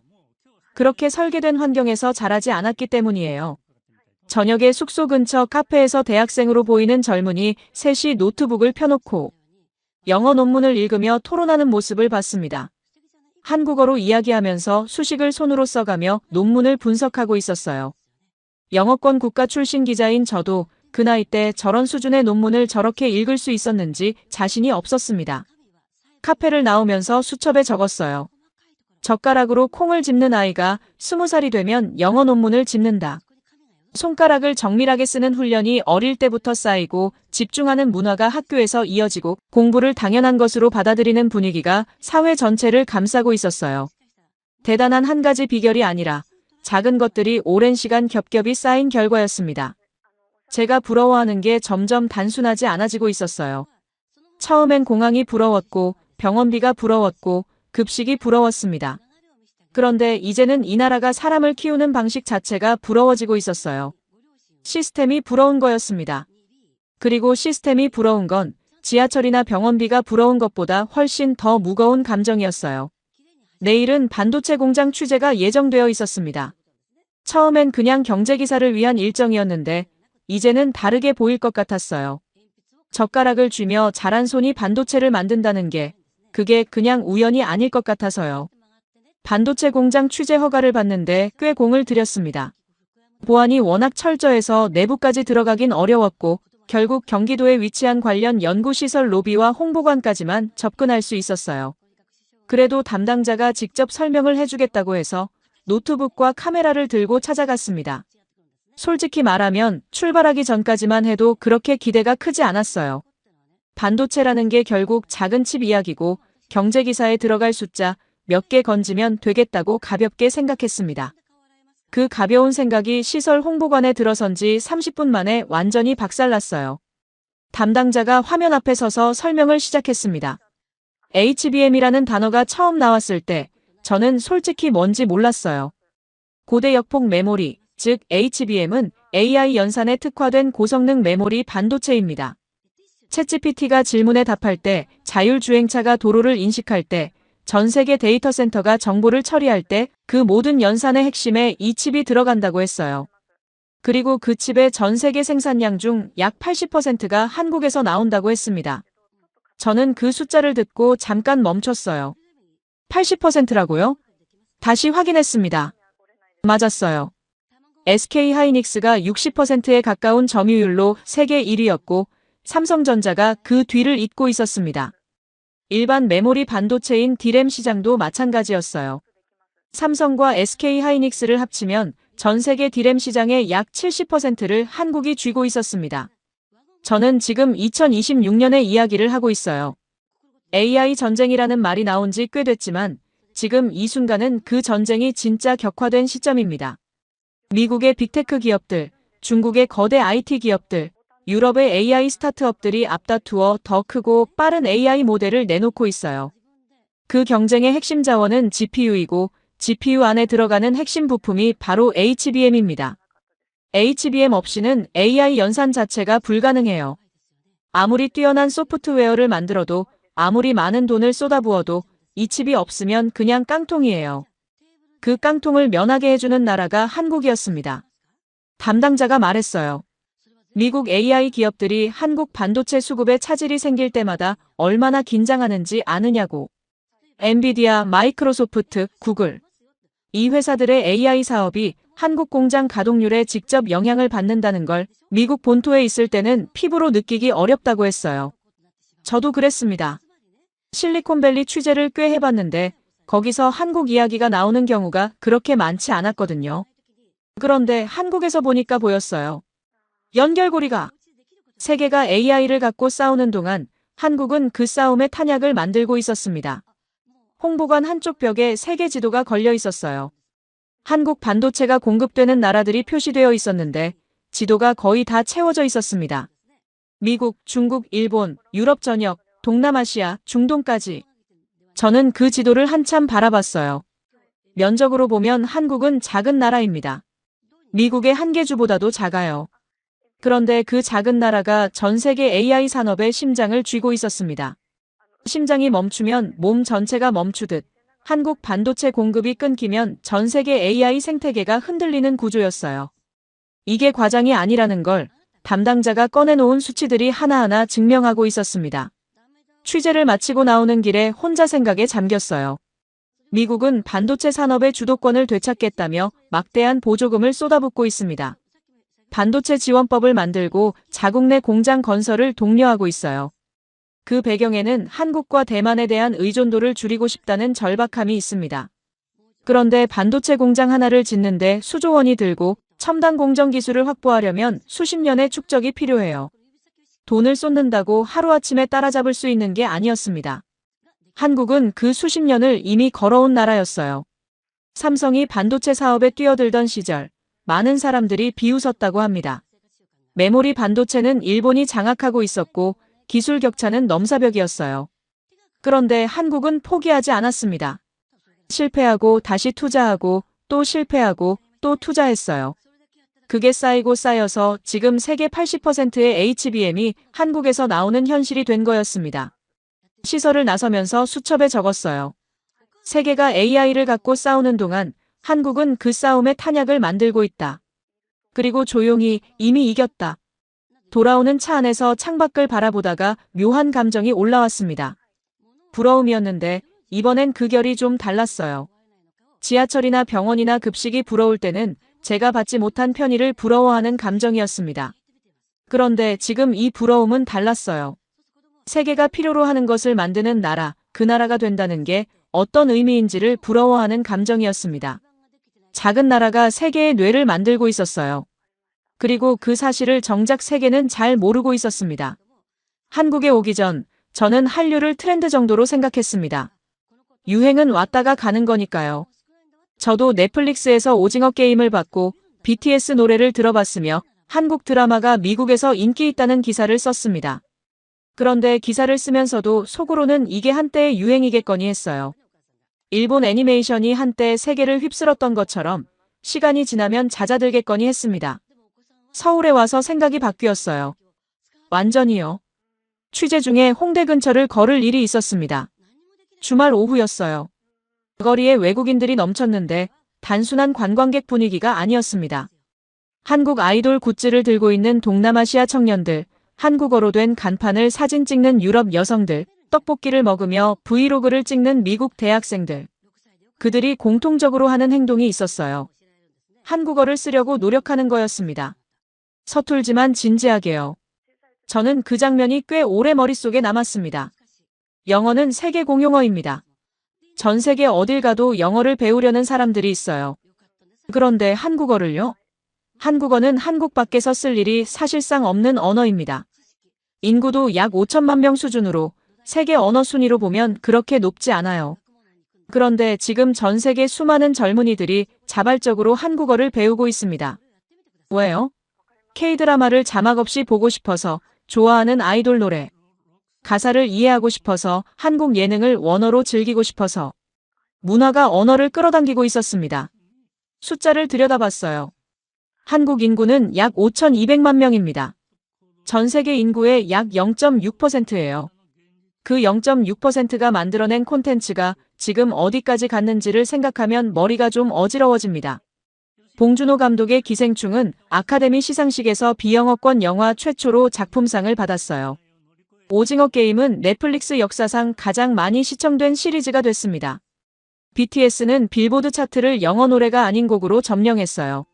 그렇게 설계된 환경에서 자라지 않았기 때문이에요. 저녁에 숙소 근처 카페에서 대학생으로 보이는 젊은이 셋이 노트북을 펴놓고 영어 논문을 읽으며 토론하는 모습을 봤습니다. 한국어로 이야기하면서 수식을 손으로 써가며 논문을 분석하고 있었어요. 영어권 국가 출신 기자인 저도 그 나이 때 저런 수준의 논문을 저렇게 읽을 수 있었는지 자신이 없었습니다. 카페를 나오면서 수첩에 적었어요. 젓가락으로 콩을 집는 아이가 20살이 되면 영어 논문을 집는다. 손가락을 정밀하게 쓰는 훈련이 어릴 때부터 쌓이고 집중하는 문화가 학교에서 이어지고 공부를 당연한 것으로 받아들이는 분위기가 사회 전체를 감싸고 있었어요. 대단한 한 가지 비결이 아니라 작은 것들이 오랜 시간 겹겹이 쌓인 결과였습니다. 제가 부러워하는 게 점점 단순하지 않아지고 있었어요. 처음엔 공항이 부러웠고 병원비가 부러웠고 급식이 부러웠습니다. 그런데 이제는 이 나라가 사람을 키우는 방식 자체가 부러워지고 있었어요. 시스템이 부러운 거였습니다. 그리고 시스템이 부러운 건 지하철이나 병원비가 부러운 것보다 훨씬 더 무거운 감정이었어요. 내일은 반도체 공장 취재가 예정되어 있었습니다. 처음엔 그냥 경제기사를 위한 일정이었는데 이제는 다르게 보일 것 같았어요. 젓가락을 쥐며 자란 손이 반도체를 만든다는 게 그게 그냥 우연이 아닐 것 같아서요. 반도체 공장 취재 허가를 받는데 꽤 공을 들였습니다. 보안이 워낙 철저해서 내부까지 들어가긴 어려웠고 결국 경기도에 위치한 관련 연구시설 로비와 홍보관까지만 접근할 수 있었어요. 그래도 담당자가 직접 설명을 해주겠다고 해서 노트북과 카메라를 들고 찾아갔습니다. 솔직히 말하면 출발하기 전까지만 해도 그렇게 기대가 크지 않았어요. 반도체라는 게 결국 작은 칩 이야기고 경제기사에 들어갈 숫자 몇 개 건지면 되겠다고 가볍게 생각했습니다. 그 가벼운 생각이 시설 홍보관에 들어선 지 30분 만에 완전히 박살났어요. 담당자가 화면 앞에 서서 설명을 시작했습니다. HBM이라는 단어가 처음 나왔을 때 저는 솔직히 뭔지 몰랐어요. 고대 역폭 메모리, 즉 HBM은 AI 연산에 특화된 고성능 메모리 반도체입니다. 챗GPT가 질문에 답할 때, 자율주행차가 도로를 인식할 때, 전 세계 데이터 센터가 정보를 처리할 때 그 모든 연산의 핵심에 이 칩이 들어간다고 했어요. 그리고 그 칩의 전 세계 생산량 중 약 80%가 한국에서 나온다고 했습니다. 저는 그 숫자를 듣고 잠깐 멈췄어요. 80%라고요? 다시 확인했습니다. 맞았어요. SK 하이닉스가 60%에 가까운 점유율로 세계 1위였고 삼성전자가 그 뒤를 잇고 있었습니다. 일반 메모리 반도체인 D램 시장도 마찬가지였어요. 삼성과 SK하이닉스를 합치면 전 세계 D램 시장의 약 70%를 한국이 쥐고 있었습니다. 저는 지금 2026년의 이야기를 하고 있어요. AI 전쟁이라는 말이 나온 지 꽤 됐지만 지금 이 순간은 그 전쟁이 진짜 격화된 시점입니다. 미국의 빅테크 기업들, 중국의 거대 IT 기업들, 유럽의 AI 스타트업들이 앞다투어 더 크고 빠른 AI 모델을 내놓고 있어요. 그 경쟁의 핵심 자원은 GPU이고 GPU 안에 들어가는 핵심 부품이 바로 HBM입니다. HBM 없이는 AI 연산 자체가 불가능해요. 아무리 뛰어난 소프트웨어를 만들어도 아무리 많은 돈을 쏟아부어도 이 칩이 없으면 그냥 깡통이에요. 그 깡통을 면하게 해주는 나라가 한국이었습니다. 담당자가 말했어요. 미국 AI 기업들이 한국 반도체 수급에 차질이 생길 때마다 얼마나 긴장하는지 아느냐고. 엔비디아, 마이크로소프트, 구글. 이 회사들의 AI 사업이 한국 공장 가동률에 직접 영향을 받는다는 걸 미국 본토에 있을 때는 피부로 느끼기 어렵다고 했어요. 저도 그랬습니다. 실리콘밸리 취재를 꽤 해봤는데 거기서 한국 이야기가 나오는 경우가 그렇게 많지 않았거든요. 그런데 한국에서 보니까 보였어요. 연결고리가. 세계가 AI를 갖고 싸우는 동안 한국은 그 싸움의 탄약을 만들고 있었습니다. 홍보관 한쪽 벽에 세계 지도가 걸려 있었어요. 한국 반도체가 공급되는 나라들이 표시되어 있었는데 지도가 거의 다 채워져 있었습니다. 미국, 중국, 일본, 유럽 전역, 동남아시아, 중동까지. 저는 그 지도를 한참 바라봤어요. 면적으로 보면 한국은 작은 나라입니다. 미국의 한 개 주보다도 작아요. 그런데 그 작은 나라가 전 세계 AI 산업의 심장을 쥐고 있었습니다. 심장이 멈추면 몸 전체가 멈추듯 한국 반도체 공급이 끊기면 전 세계 AI 생태계가 흔들리는 구조였어요. 이게 과장이 아니라는 걸 담당자가 꺼내놓은 수치들이 하나하나 증명하고 있었습니다. 취재를 마치고 나오는 길에 혼자 생각에 잠겼어요. 미국은 반도체 산업의 주도권을 되찾겠다며 막대한 보조금을 쏟아붓고 있습니다. 반도체 지원법을 만들고 자국 내 공장 건설을 독려하고 있어요. 그 배경에는 한국과 대만에 대한 의존도를 줄이고 싶다는 절박함이 있습니다. 그런데 반도체 공장 하나를 짓는데 수조 원이 들고 첨단 공정 기술을 확보하려면 수십 년의 축적이 필요해요. 돈을 쏟는다고 하루아침에 따라잡을 수 있는 게 아니었습니다. 한국은 그 수십 년을 이미 걸어온 나라였어요. 삼성이 반도체 사업에 뛰어들던 시절 많은 사람들이 비웃었다고 합니다. 메모리 반도체는 일본이 장악하고 있었고 기술 격차는 넘사벽이었어요. 그런데 한국은 포기하지 않았습니다. 실패하고 다시 투자하고 또 실패하고 또 투자했어요. 그게 쌓이고 쌓여서 지금 세계 80%의 HBM이 한국에서 나오는 현실이 된 거였습니다. 시설을 나서면서 수첩에 적었어요. 세계가 AI를 갖고 싸우는 동안 한국은 그 싸움의 탄약을 만들고 있다. 그리고 조용히 이미 이겼다. 돌아오는 차 안에서 창밖을 바라보다가 묘한 감정이 올라왔습니다. 부러움이었는데 이번엔 그 결이 좀 달랐어요. 지하철이나 병원이나 급식이 부러울 때는 제가 받지 못한 편의를 부러워하는 감정이었습니다. 그런데 지금 이 부러움은 달랐어요. 세계가 필요로 하는 것을 만드는 나라, 그 나라가 된다는 게 어떤 의미인지를 부러워하는 감정이었습니다. 작은 나라가 세계의 뇌를 만들고 있었어요. 그리고 그 사실을 정작 세계는 잘 모르고 있었습니다. 한국에 오기 전 저는 한류를 트렌드 정도로 생각했습니다. 유행은 왔다가 가는 거니까요. 저도 넷플릭스에서 오징어 게임을 봤고 BTS 노래를 들어봤으며 한국 드라마가 미국에서 인기 있다는 기사를 썼습니다. 그런데 기사를 쓰면서도 속으로는 이게 한때의 유행이겠거니 했어요. 일본 애니메이션이 한때 세계를 휩쓸었던 것처럼 시간이 지나면 잦아들겠거니 했습니다. 서울에 와서 생각이 바뀌었어요. 완전히요. 취재 중에 홍대 근처를 걸을 일이 있었습니다. 주말 오후였어요. 거리에 외국인들이 넘쳤는데 단순한 관광객 분위기가 아니었습니다. 한국 아이돌 굿즈를 들고 있는 동남아시아 청년들, 한국어로 된 간판을 사진 찍는 유럽 여성들, 떡볶이를 먹으며 브이로그를 찍는 미국 대학생들. 그들이 공통적으로 하는 행동이 있었어요. 한국어를 쓰려고 노력하는 거였습니다. 서툴지만 진지하게요. 저는 그 장면이 꽤 오래 머릿속에 남았습니다. 영어는 세계 공용어입니다. 전 세계 어딜 가도 영어를 배우려는 사람들이 있어요. 그런데 한국어를요? 한국어는 한국 밖에서 쓸 일이 사실상 없는 언어입니다. 인구도 약 5천만 명 수준으로 세계 언어 순위로 보면 그렇게 높지 않아요. 그런데 지금 전 세계 수많은 젊은이들이 자발적으로 한국어를 배우고 있습니다. 왜요? K-드라마를 자막 없이 보고 싶어서, 좋아하는 아이돌 노래, 가사를 이해하고 싶어서, 한국 예능을 원어로 즐기고 싶어서. 문화가 언어를 끌어당기고 있었습니다. 숫자를 들여다봤어요. 한국 인구는 약 5,200만 명입니다. 전 세계 인구의 약 0.6%예요. 그 0.6%가 만들어낸 콘텐츠가 지금 어디까지 갔는지를 생각하면 머리가 좀 어지러워집니다. 봉준호 감독의 기생충은 아카데미 시상식에서 비영어권 영화 최초로 작품상을 받았어요. 오징어 게임은 넷플릭스 역사상 가장 많이 시청된 시리즈가 됐습니다. BTS는 빌보드 차트를 영어 노래가 아닌 곡으로 점령했어요.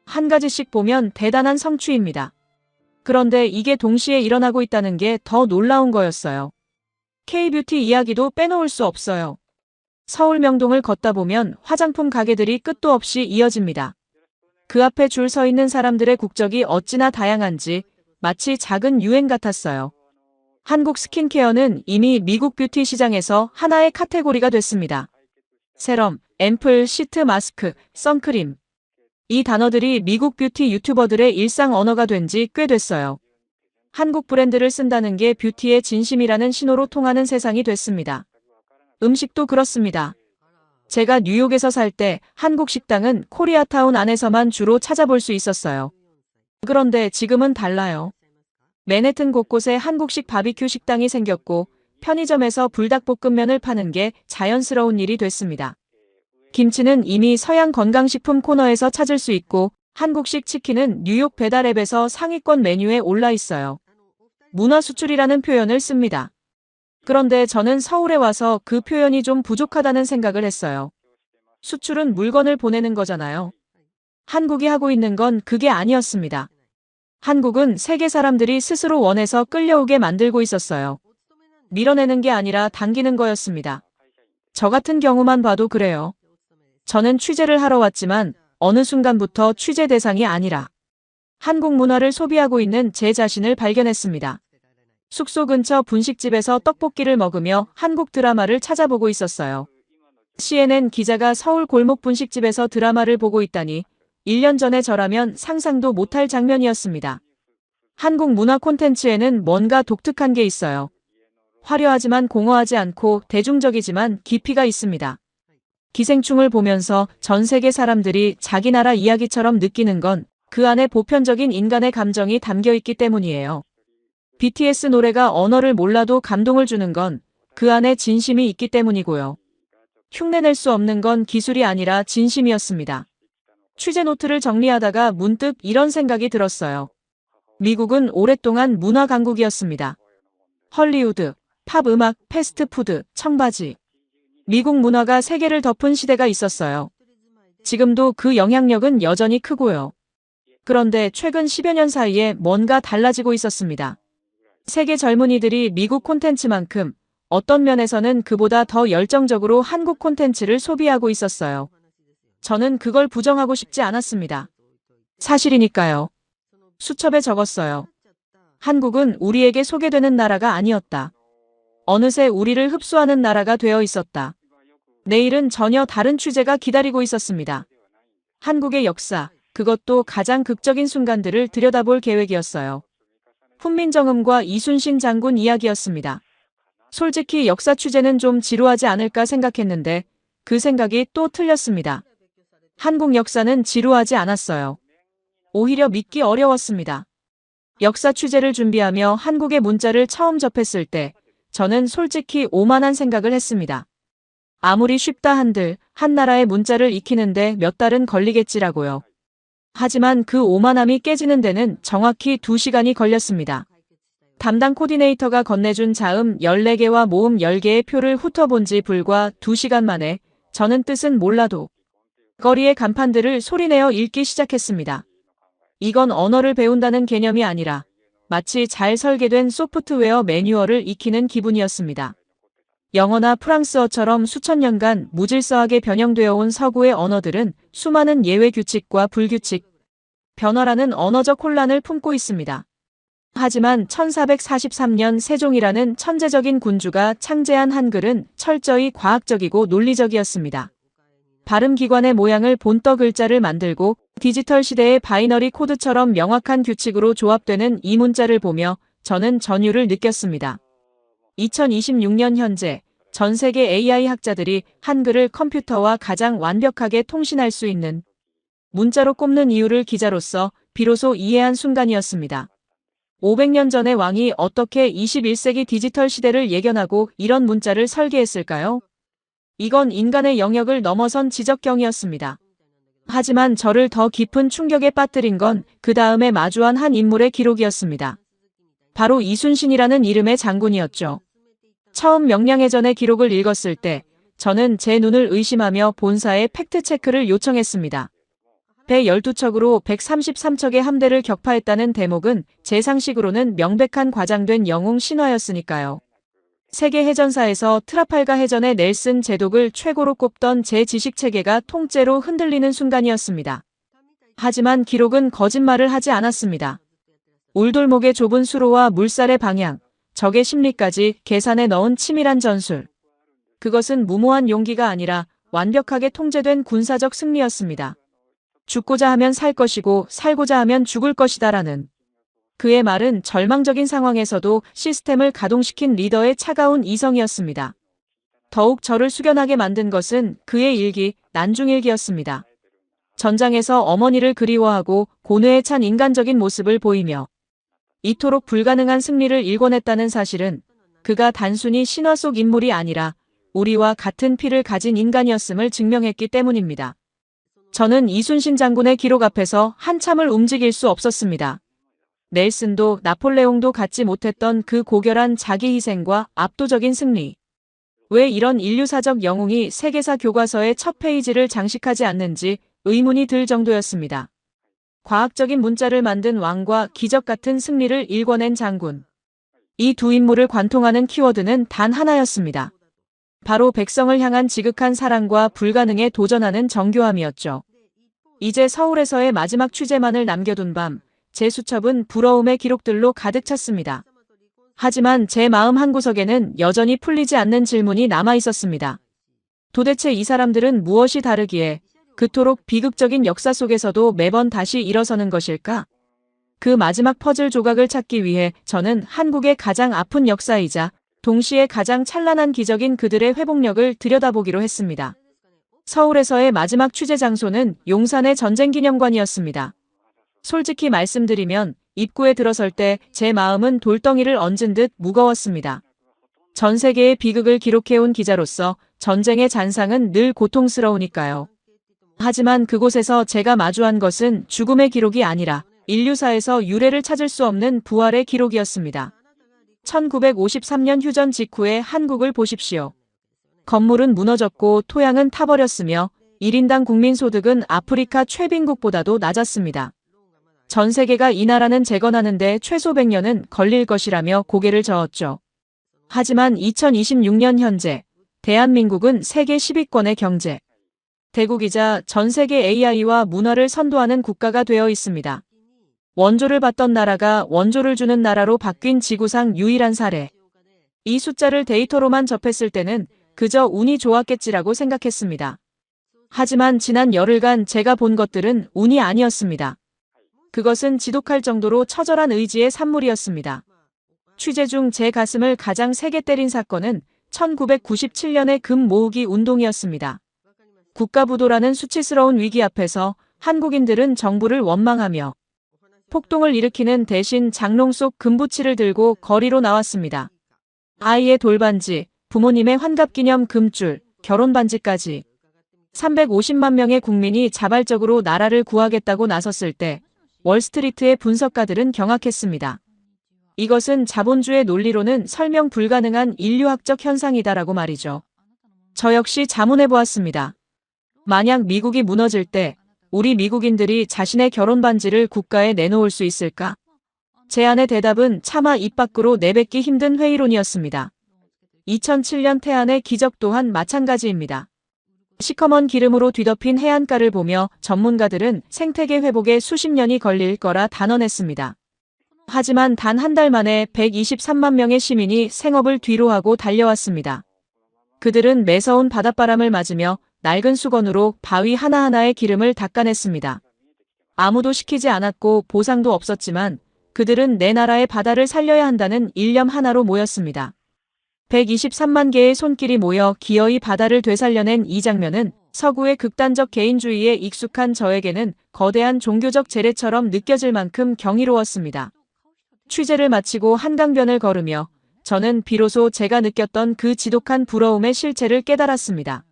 한 가지씩 보면 대단한 성취입니다. 그런데 이게 동시에 일어나고 있다는 게 더 놀라운 거였어요. K-뷰티 이야기도 빼놓을 수 없어요. 서울 명동을 걷다 보면 화장품 가게들이 끝도 없이 이어집니다. 그 앞에 줄 서 있는 사람들의 국적이 어찌나 다양한지 마치 작은 유행 같았어요. 한국 스킨케어는 이미 미국 뷰티 시장에서 하나의 카테고리가 됐습니다. 세럼, 앰플, 시트 마스크, 선크림. 이 단어들이 미국 뷰티 유튜버들의 일상 언어가 된 지 꽤 됐어요. 한국 브랜드를 쓴다는 게 뷰티의 진심이라는 신호로 통하는 세상이 됐습니다. 음식도 그렇습니다. 제가 뉴욕에서 살 때 한국 식당은 코리아타운 안에서만 주로 찾아볼 수 있었어요. 그런데 지금은 달라요. 맨해튼 곳곳에 한국식 바비큐 식당이 생겼고 편의점에서 불닭볶음면을 파는 게 자연스러운 일이 됐습니다. 김치는 이미 서양 건강식품 코너에서 찾을 수 있고 한국식 치킨은 뉴욕 배달앱에서 상위권 메뉴에 올라 있어요. 문화 수출이라는 표현을 씁니다. 그런데 저는 서울에 와서 그 표현이 좀 부족하다는 생각을 했어요. 수출은 물건을 보내는 거잖아요. 한국이 하고 있는 건 그게 아니었습니다. 한국은 세계 사람들이 스스로 원해서 끌려오게 만들고 있었어요. 밀어내는 게 아니라 당기는 거였습니다. 저 같은 경우만 봐도 그래요. 저는 취재를 하러 왔지만 어느 순간부터 취재 대상이 아니라 한국 문화를 소비하고 있는 제 자신을 발견했습니다. 숙소 근처 분식집에서 떡볶이를 먹으며 한국 드라마를 찾아보고 있었어요. CNN 기자가 서울 골목 분식집에서 드라마를 보고 있다니 1년 전에 저라면 상상도 못할 장면이었습니다. 한국 문화 콘텐츠에는 뭔가 독특한 게 있어요. 화려하지만 공허하지 않고 대중적이지만 깊이가 있습니다. 기생충을 보면서 전 세계 사람들이 자기 나라 이야기처럼 느끼는 건 그 안에 보편적인 인간의 감정이 담겨 있기 때문이에요. BTS 노래가 언어를 몰라도 감동을 주는 건 그 안에 진심이 있기 때문이고요. 흉내낼 수 없는 건 기술이 아니라 진심이었습니다. 취재 노트를 정리하다가 문득 이런 생각이 들었어요. 미국은 오랫동안 문화 강국이었습니다. 헐리우드, 팝 음악, 패스트푸드, 청바지. 미국 문화가 세계를 덮은 시대가 있었어요. 지금도 그 영향력은 여전히 크고요. 그런데 최근 10여 년 사이에 뭔가 달라지고 있었습니다. 세계 젊은이들이 미국 콘텐츠만큼 어떤 면에서는 그보다 더 열정적으로 한국 콘텐츠를 소비하고 있었어요. 저는 그걸 부정하고 싶지 않았습니다. 사실이니까요. 수첩에 적었어요. 한국은 우리에게 소개되는 나라가 아니었다. 어느새 우리를 흡수하는 나라가 되어 있었다. 내일은 전혀 다른 취재가 기다리고 있었습니다. 한국의 역사, 그것도 가장 극적인 순간들을 들여다볼 계획이었어요. 훈민정음과 이순신 장군 이야기였습니다. 솔직히 역사 취재는 좀 지루하지 않을까 생각했는데 그 생각이 또 틀렸습니다. 한국 역사는 지루하지 않았어요. 오히려 믿기 어려웠습니다. 역사 취재를 준비하며 한국의 문자를 처음 접했을 때 저는 솔직히 오만한 생각을 했습니다. 아무리 쉽다 한들 한 나라의 문자를 익히는데 몇 달은 걸리겠지라고요. 하지만 그 오만함이 깨지는 데는 정확히 2시간이 걸렸습니다. 담당 코디네이터가 건네준 자음 14개와 모음 10개의 표를 훑어본 지 불과 2시간 만에 저는 뜻은 몰라도 거리의 간판들을 소리내어 읽기 시작했습니다. 이건 언어를 배운다는 개념이 아니라 마치 잘 설계된 소프트웨어 매뉴얼을 익히는 기분이었습니다. 영어나 프랑스어처럼 수천 년간 무질서하게 변형되어 온 서구의 언어들은 수많은 예외 규칙과 불규칙, 변화라는 언어적 혼란을 품고 있습니다. 하지만 1443년 세종이라는 천재적인 군주가 창제한 한글은 철저히 과학적이고 논리적이었습니다. 발음 기관의 모양을 본떠 글자를 만들고 디지털 시대의 바이너리 코드처럼 명확한 규칙으로 조합되는 이 문자를 보며 저는 전율을 느꼈습니다. 2026년 현재 전 세계 AI 학자들이 한글을 컴퓨터와 가장 완벽하게 통신할 수 있는 문자로 꼽는 이유를 기자로서 비로소 이해한 순간이었습니다. 500년 전의 왕이 어떻게 21세기 디지털 시대를 예견하고 이런 문자를 설계했을까요? 이건 인간의 영역을 넘어선 지적경이었습니다. 하지만 저를 더 깊은 충격에 빠뜨린 건 그 다음에 마주한 한 인물의 기록이었습니다. 바로 이순신이라는 이름의 장군이었죠. 처음 명량해전의 기록을 읽었을 때 저는 제 눈을 의심하며 본사에 팩트체크를 요청했습니다. 배 12척으로 133척의 함대를 격파했다는 대목은 제 상식으로는 명백한 과장된 영웅 신화였으니까요. 세계 해전사에서 트라팔가 해전의 넬슨 제독을 최고로 꼽던 제 지식체계가 통째로 흔들리는 순간이었습니다. 하지만 기록은 거짓말을 하지 않았습니다. 울돌목의 좁은 수로와 물살의 방향, 적의 심리까지 계산에 넣은 치밀한 전술. 그것은 무모한 용기가 아니라 완벽하게 통제된 군사적 승리였습니다. 죽고자 하면 살 것이고 살고자 하면 죽을 것이다라는 그의 말은 절망적인 상황에서도 시스템을 가동시킨 리더의 차가운 이성이었습니다. 더욱 저를 숙연하게 만든 것은 그의 일기, 난중일기였습니다. 전장에서 어머니를 그리워하고 고뇌에 찬 인간적인 모습을 보이며 이토록 불가능한 승리를 일궈냈다는 사실은 그가 단순히 신화 속 인물이 아니라 우리와 같은 피를 가진 인간이었음을 증명했기 때문입니다. 저는 이순신 장군의 기록 앞에서 한참을 움직일 수 없었습니다. 넬슨도 나폴레옹도 갖지 못했던 그 고결한 자기 희생과 압도적인 승리. 왜 이런 인류사적 영웅이 세계사 교과서의 첫 페이지를 장식하지 않는지 의문이 들 정도였습니다. 과학적인 문자를 만든 왕과 기적 같은 승리를 일궈낸 장군. 이 두 인물을 관통하는 키워드는 단 하나였습니다. 바로 백성을 향한 지극한 사랑과 불가능에 도전하는 정교함이었죠. 이제 서울에서의 마지막 취재만을 남겨둔 밤, 제 수첩은 부러움의 기록들로 가득 찼습니다. 하지만 제 마음 한구석에는 여전히 풀리지 않는 질문이 남아 있었습니다. 도대체 이 사람들은 무엇이 다르기에 그토록 비극적인 역사 속에서도 매번 다시 일어서는 것일까? 그 마지막 퍼즐 조각을 찾기 위해 저는 한국의 가장 아픈 역사이자 동시에 가장 찬란한 기적인 그들의 회복력을 들여다보기로 했습니다. 서울에서의 마지막 취재 장소는 용산의 전쟁기념관이었습니다. 솔직히 말씀드리면 입구에 들어설 때 제 마음은 돌덩이를 얹은 듯 무거웠습니다. 전 세계의 비극을 기록해온 기자로서 전쟁의 잔상은 늘 고통스러우니까요. 하지만 그곳에서 제가 마주한 것은 죽음의 기록이 아니라 인류사에서 유례를 찾을 수 없는 부활의 기록이었습니다. 1953년 휴전 직후의 한국을 보십시오. 건물은 무너졌고 토양은 타버렸으며 1인당 국민소득은 아프리카 최빈국보다도 낮았습니다. 전 세계가 이 나라는 재건하는데 최소 100년은 걸릴 것이라며 고개를 저었죠. 하지만 2026년 현재 대한민국은 세계 10위권의 경제, 대국이자 전 세계 AI와 문화를 선도하는 국가가 되어 있습니다. 원조를 받던 나라가 원조를 주는 나라로 바뀐 지구상 유일한 사례. 이 숫자를 데이터로만 접했을 때는 그저 운이 좋았겠지라고 생각했습니다. 하지만 지난 열흘간 제가 본 것들은 운이 아니었습니다. 그것은 지독할 정도로 처절한 의지의 산물이었습니다. 취재 중 제 가슴을 가장 세게 때린 사건은 1997년의 금 모으기 운동이었습니다. 국가부도라는 수치스러운 위기 앞에서 한국인들은 정부를 원망하며 폭동을 일으키는 대신 장롱 속 금부치를 들고 거리로 나왔습니다. 아이의 돌반지, 부모님의 환갑기념 금줄, 결혼반지까지 350만 명의 국민이 자발적으로 나라를 구하겠다고 나섰을 때 월스트리트의 분석가들은 경악했습니다. 이것은 자본주의 논리로는 설명 불가능한 인류학적 현상이다라고 말이죠. 저 역시 자문해 보았습니다. 만약 미국이 무너질 때 우리 미국인들이 자신의 결혼반지를 국가에 내놓을 수 있을까? 제안의 대답은 차마 입 밖으로 내뱉기 힘든 회의론이었습니다. 2007년 태안의 기적 또한 마찬가지입니다. 시커먼 기름으로 뒤덮인 해안가를 보며 전문가들은 생태계 회복에 수십 년이 걸릴 거라 단언했습니다. 하지만 단 한 달 만에 123만 명의 시민이 생업을 뒤로하고 달려왔습니다. 그들은 매서운 바닷바람을 맞으며 낡은 수건으로 바위 하나하나의 기름을 닦아냈습니다. 아무도 시키지 않았고 보상도 없었지만 그들은 내 나라의 바다를 살려야 한다는 일념 하나로 모였습니다. 123만 개의 손길이 모여 기어이 바다를 되살려낸 이 장면은 서구의 극단적 개인주의에 익숙한 저에게는 거대한 종교적 재래처럼 느껴질 만큼 경이로웠습니다. 취재를 마치고 한강변을 걸으며 저는 비로소 제가 느꼈던 그 지독한 부러움의 실체를 깨달았습니다.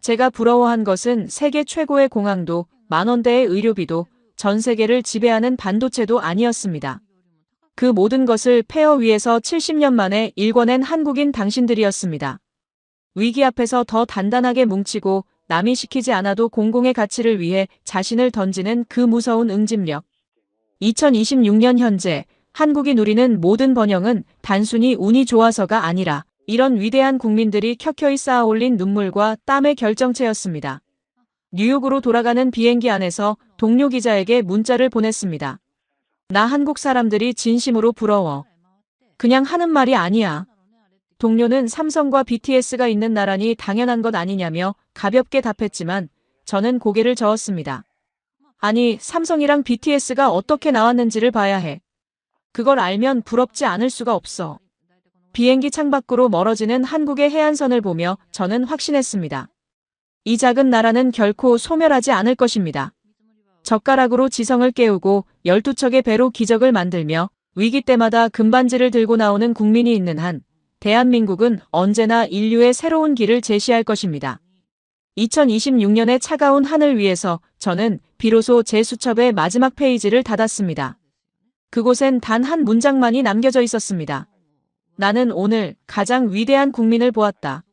제가 부러워한 것은 세계 최고의 공항도, 만원대의 의료비도, 전 세계를 지배하는 반도체도 아니었습니다. 그 모든 것을 폐허 위에서 70년 만에 일궈낸 한국인 당신들이었습니다. 위기 앞에서 더 단단하게 뭉치고 남이 시키지 않아도 공공의 가치를 위해 자신을 던지는 그 무서운 응집력. 2026년 현재 한국이 누리는 모든 번영은 단순히 운이 좋아서가 아니라 이런 위대한 국민들이 켜켜이 쌓아올린 눈물과 땀의 결정체였습니다. 뉴욕으로 돌아가는 비행기 안에서 동료 기자에게 문자를 보냈습니다. 나 한국 사람들이 진심으로 부러워. 그냥 하는 말이 아니야. 동료는 삼성과 BTS가 있는 나라니 당연한 것 아니냐며 가볍게 답했지만 저는 고개를 저었습니다. 아니, 삼성이랑 BTS가 어떻게 나왔는지를 봐야 해. 그걸 알면 부럽지 않을 수가 없어. 비행기 창밖으로 멀어지는 한국의 해안선을 보며 저는 확신했습니다. 이 작은 나라는 결코 소멸하지 않을 것입니다. 젓가락으로 지성을 깨우고 12척의 배로 기적을 만들며 위기 때마다 금반지를 들고 나오는 국민이 있는 한 대한민국은 언제나 인류의 새로운 길을 제시할 것입니다. 2026년의 차가운 하늘 위에서 저는 비로소 제 수첩의 마지막 페이지를 닫았습니다. 그곳엔 단 한 문장만이 남겨져 있었습니다. 나는 오늘 가장 위대한 국민을 보았다.